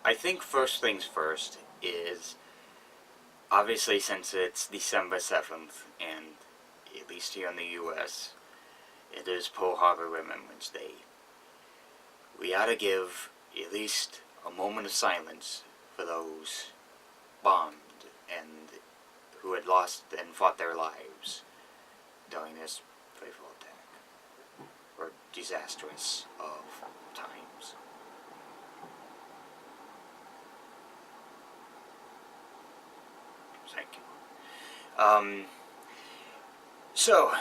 I think first things first is, obviously since it's December 7th, and at least here in the U.S., it is Pearl Harbor Remembrance Day. We ought to give at least a moment of silence for those bombed and who had lost and fought their lives during this fateful attack, or disastrous of times. Thank you. So,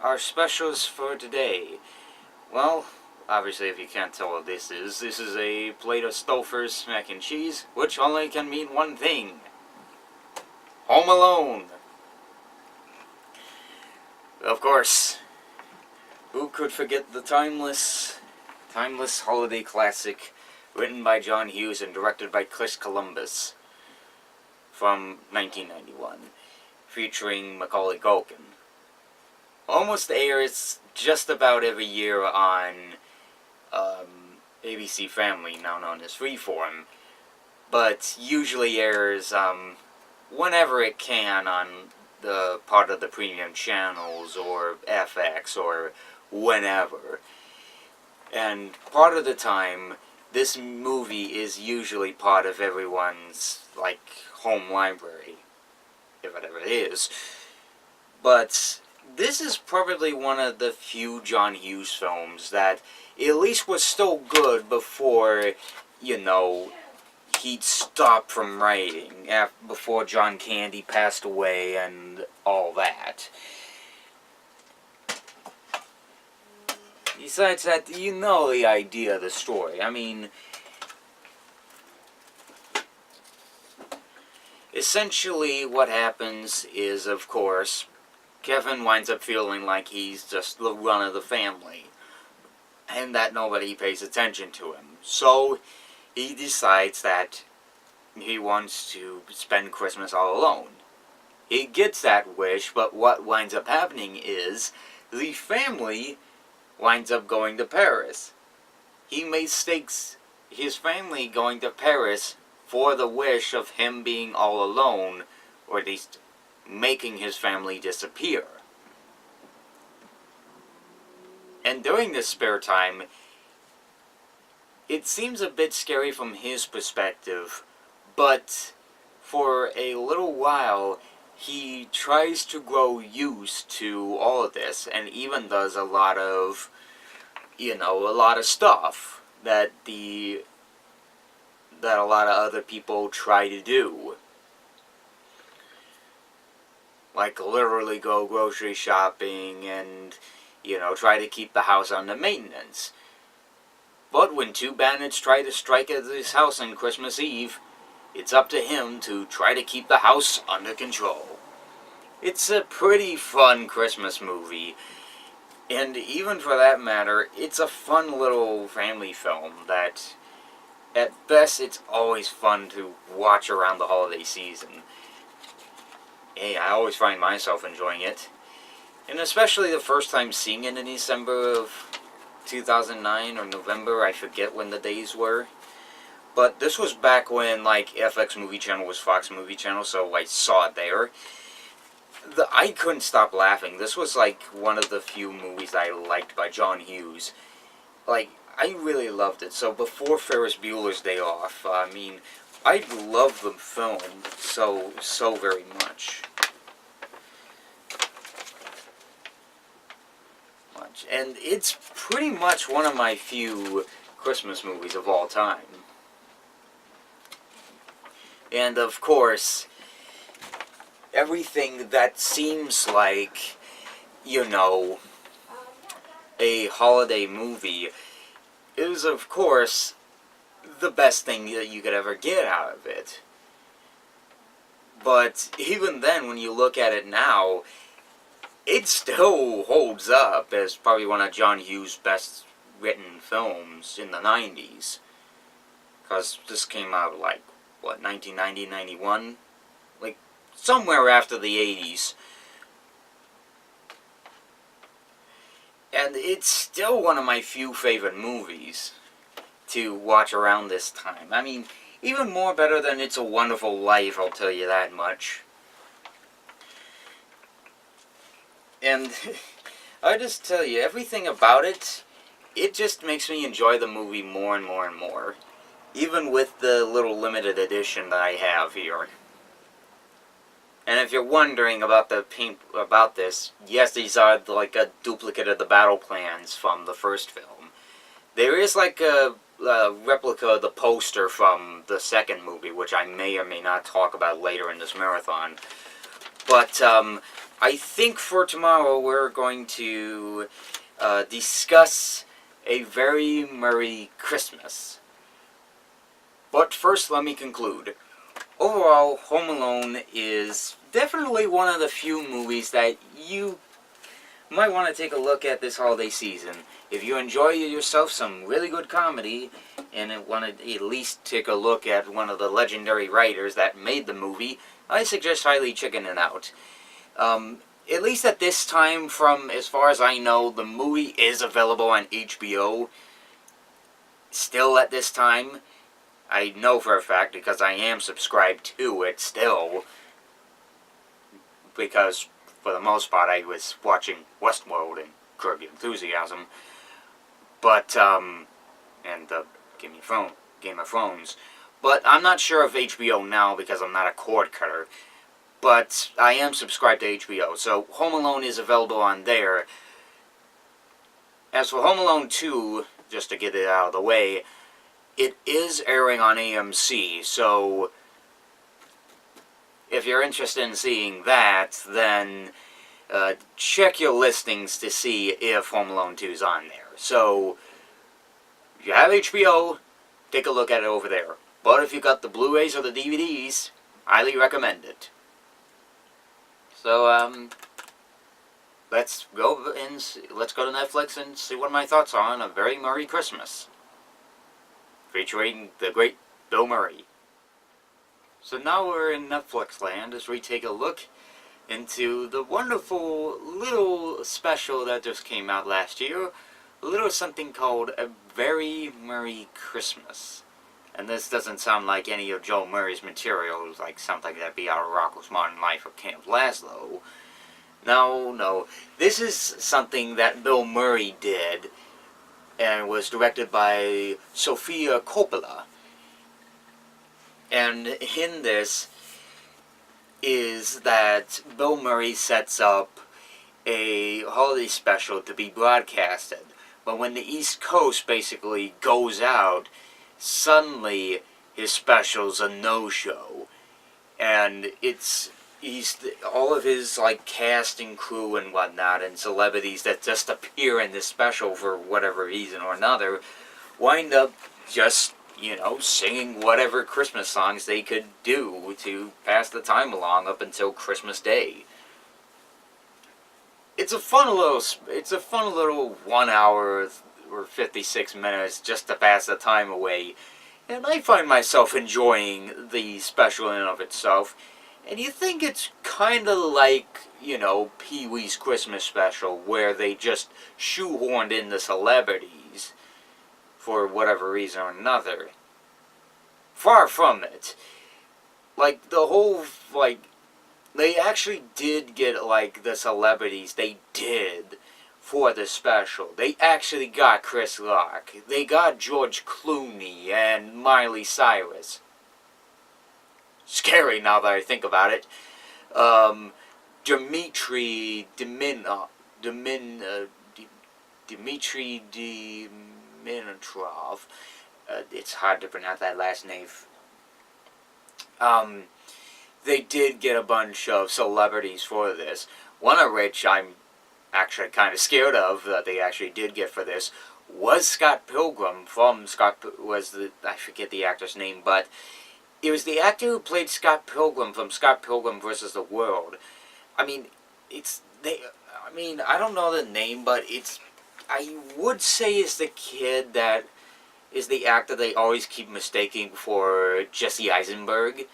our specials for today. Well, obviously if you can't tell what this is a plate of Stouffer's mac and cheese, which only can mean one thing. Home Alone. Of course, who could forget the timeless holiday classic written by John Hughes and directed by Chris Columbus from 1991, featuring Macaulay Culkin. Almost airs just about every year on ABC Family, now known as Freeform, but usually airs whenever it can on the part of the premium channels or FX or whenever. And part of the time, this movie is usually part of everyone's, like, home library, if it ever is. But this is probably one of the few John Hughes films that at least was still good before, you know, he'd stopped from writing, before John Candy passed away and all that. Besides that, you know the idea of the story. I mean, essentially what happens is, of course, Kevin winds up feeling like he's just the run of the family, and that nobody pays attention to him. So he decides that he wants to spend Christmas all alone. He gets that wish, but what winds up happening is the family winds up going to Paris. He mistakes his family going to Paris for the wish of him being all alone, or at least making his family disappear. And during this spare time, it seems a bit scary from his perspective, but for a little while, he tries to grow used to all of this, and even does a lot of, a lot of stuff that a lot of other people try to do. Like literally go grocery shopping and, try to keep the house under maintenance. But when two bandits try to strike at his house on Christmas Eve, it's up to him to try to keep the house under control. It's a pretty fun Christmas movie, and even for that matter, it's a fun little family film that, at best, it's always fun to watch around the holiday season. Hey, I always find myself enjoying it. And especially the first time seeing it in December of 2009 or November, I forget when the days were. But this was back when, like, FX Movie Channel was Fox Movie Channel, so I saw it there. I couldn't stop laughing. This was, like, one of the few movies I liked by John Hughes. Like, I really loved it. So before Ferris Bueller's Day Off, I mean, I love the film so very much. And it's pretty much one of my few Christmas movies of all time. And of course, everything that seems like, a holiday movie is, of course, the best thing that you could ever get out of it. But even then, when you look at it now, it still holds up as probably one of John Hughes' best written films in the 90s. Because this came out, like, 1990, 91? Like, somewhere after the 80s. And it's still one of my few favorite movies to watch around this time. I mean, Even more better than It's a Wonderful Life, I'll tell you that much. And I just tell you, everything about it, it just makes me enjoy the movie more and more and more. Even with the little limited edition that I have here. And if you're wondering about this, yes, these are like a duplicate of the battle plans from the first film. There is like a replica of the poster from the second movie, which I may or may not talk about later in this marathon. But I think for tomorrow we're going to discuss A Very Merry Christmas. But first, let me conclude. Overall, Home Alone is definitely one of the few movies that you might want to take a look at this holiday season. If you enjoy yourself some really good comedy, and want to at least take a look at one of the legendary writers that made the movie, I suggest highly checking it out. At least at this time, from as far as I know, the movie is available on HBO. Still at this time. I know for a fact because I am subscribed to it still. Because, for the most part, I was watching Westworld and Curb Your Enthusiasm. But, and Game of Thrones. But I'm not sure of HBO now because I'm not a cord cutter. But I am subscribed to HBO, so Home Alone is available on there. As for Home Alone 2, just to get it out of the way, it is airing on AMC, so if you're interested in seeing that, then check your listings to see if Home Alone 2 is on there. So, if you have HBO, take a look at it over there. But if you got the Blu-rays or the DVDs, highly recommend it. So, let's go to Netflix and see what my thoughts are on A Very Merry Christmas, featuring the great Bill Murray. So now we're in Netflix land as we take a look into the wonderful little special that just came out last year, a little something called A Very Merry Christmas. And this doesn't sound like any of Joe Murray's material, like something that'd be out of Rocko's Modern Life or Camp Lazlo. No. This is something that Bill Murray did, and was directed by Sofia Coppola. And in this is that Bill Murray sets up a holiday special to be broadcasted. But when the East Coast basically goes out, suddenly his special's a no-show. And all of his cast and crew and whatnot and celebrities that just appear in this special for whatever reason or another wind up just, singing whatever Christmas songs they could do to pass the time along up until Christmas Day. It's a fun little 1 hour or 56 minutes just to pass the time away. And I find myself enjoying the special in and of itself. And you think it's kind of like, Pee-wee's Christmas special, where they just shoehorned in the celebrities for whatever reason or another. Far from it. They actually did get, the celebrities, they did, for the special. They actually got Chris Rock. They got George Clooney and Miley Cyrus. Scary now that I think about it. Dmitry Dimitrov. It's hard to pronounce that last name. They did get a bunch of celebrities for this. One of which I'm actually kind of scared of that they actually did get for this was Scott Pilgrim I forget the actor's name, but it was the actor who played Scott Pilgrim from Scott Pilgrim vs. the World. I don't know the name, but I would say it's the kid that is the actor they always keep mistaking for Jesse Eisenberg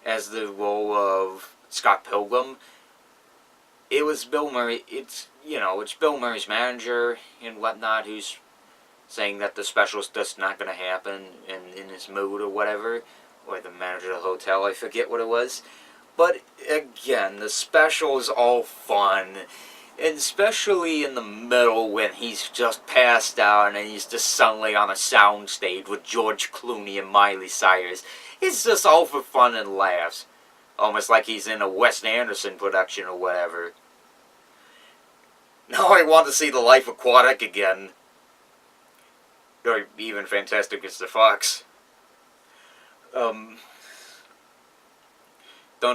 as the role of Scott Pilgrim. It was Bill Murray. It's Bill Murray's manager and whatnot who's saying that the special's just not going to happen in his mood or whatever, or the manager of the hotel, I forget what it was. But again, the special is all fun, and especially in the middle when he's just passed out and he's just suddenly on a soundstage with George Clooney and Miley Cyrus. It's just all for fun and laughs. Almost like he's in a Wes Anderson production or whatever. Now I want to see The Life Aquatic again. Or even Fantastic Mr. Fox. Don't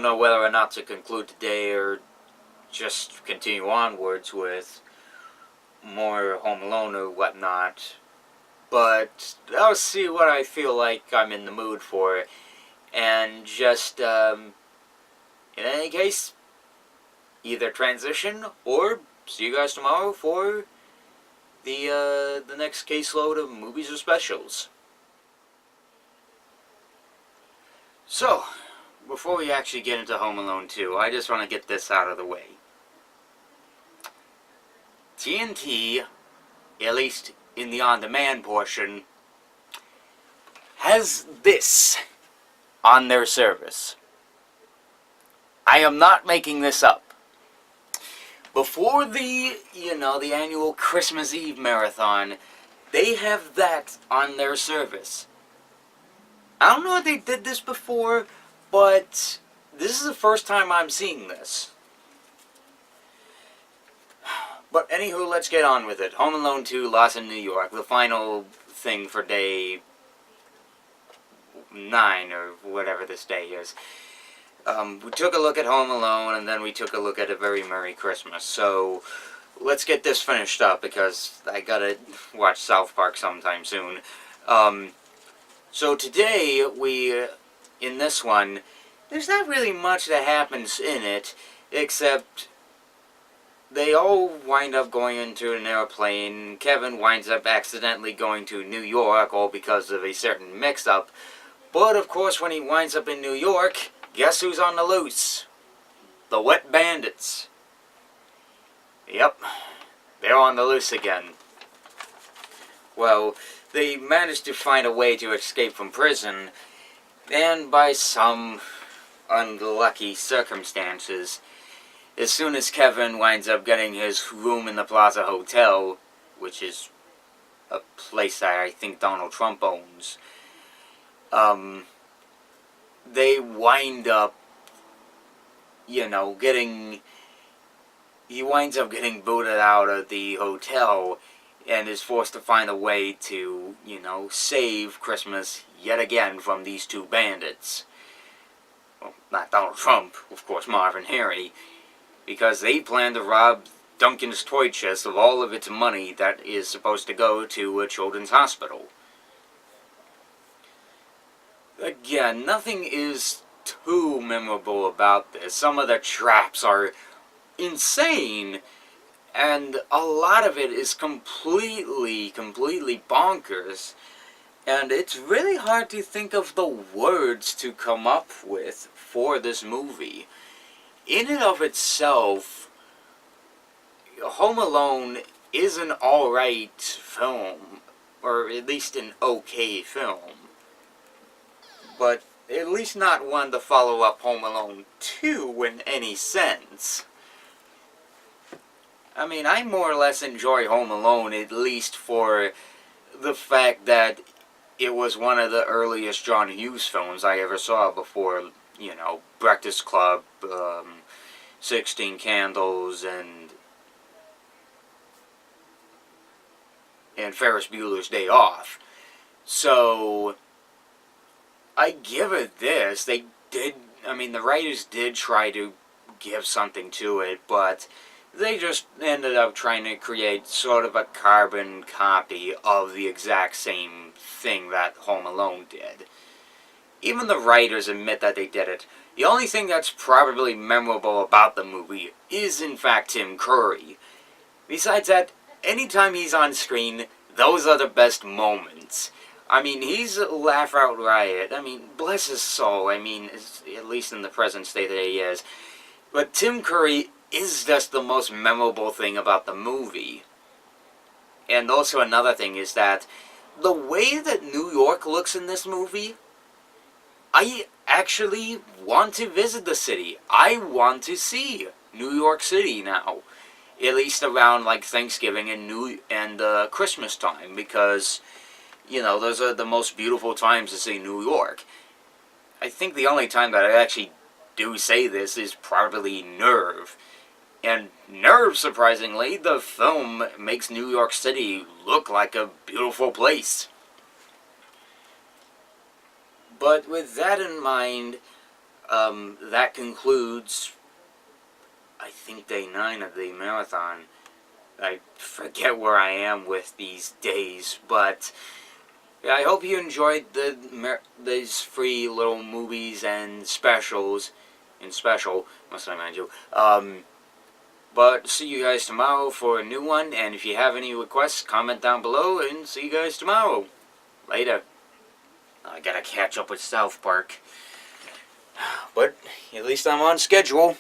know whether or not to conclude today or just continue onwards with more Home Alone or whatnot. But I'll see what I feel like I'm in the mood for. And just, in any case, either transition or see you guys tomorrow for the next caseload of movies or specials. So, before we actually get into Home Alone 2, I just want to get this out of the way. TNT, at least in the on-demand portion, has this on their service. I am not making this up. Before the annual Christmas Eve marathon, they have that on their service. I don't know if they did this before, but this is the first time I'm seeing this. But anywho, let's get on with it. Home Alone 2, Lost in New York, the final thing for day 9, or whatever this day is. We took a look at Home Alone, and then we took a look at A Very Merry Christmas. So, let's get this finished up, because I gotta watch South Park sometime soon. So today, in this one, there's not really much that happens in it, except they all wind up going into an airplane. Kevin winds up accidentally going to New York, all because of a certain mix-up. But, of course, when he winds up in New York, guess who's on the loose? The Wet Bandits. Yep, they're on the loose again. Well, they managed to find a way to escape from prison, and by some unlucky circumstances, as soon as Kevin winds up getting his room in the Plaza Hotel, which is a place that I think Donald Trump owns, they wind up, he winds up getting booted out of the hotel and is forced to find a way to, save Christmas yet again from these two bandits. Well, not Donald Trump, of course, Marv and Harry, because they plan to rob Duncan's toy chest of all of its money that is supposed to go to a children's hospital. Again, nothing is too memorable about this. Some of the traps are insane, and a lot of it is completely bonkers. And it's really hard to think of the words to come up with for this movie. In and of itself, Home Alone is an alright film, or at least an okay film. But at least not one to follow up Home Alone 2 in any sense. I mean, I more or less enjoy Home Alone, at least for the fact that it was one of the earliest John Hughes films I ever saw before, Breakfast Club, 16 Candles, and Ferris Bueller's Day Off. So, I give it this. The writers did try to give something to it, but they just ended up trying to create sort of a carbon copy of the exact same thing that Home Alone did. Even the writers admit that they did it. The only thing that's probably memorable about the movie is, in fact, Tim Curry. Besides that, anytime he's on screen, those are the best moments. I mean, he's a laugh-out riot. I mean, bless his soul. I mean, at least in the present state that he is. But Tim Curry is just the most memorable thing about the movie. And also another thing is that the way that New York looks in this movie, I actually want to visit the city. I want to see New York City now, at least around like Thanksgiving and Christmas time, because those are the most beautiful times to see New York. I think the only time that I actually do say this is probably Nerve. And Nerve, surprisingly, the film makes New York City look like a beautiful place. But with that in mind, that concludes, I think, day 9 of the marathon. I forget where I am with these days, but yeah, I hope you enjoyed these free little movies and specials. Must I mind you. But see you guys tomorrow for a new one, and if you have any requests, comment down below, and see you guys tomorrow. Later. I gotta catch up with South Park. But at least I'm on schedule.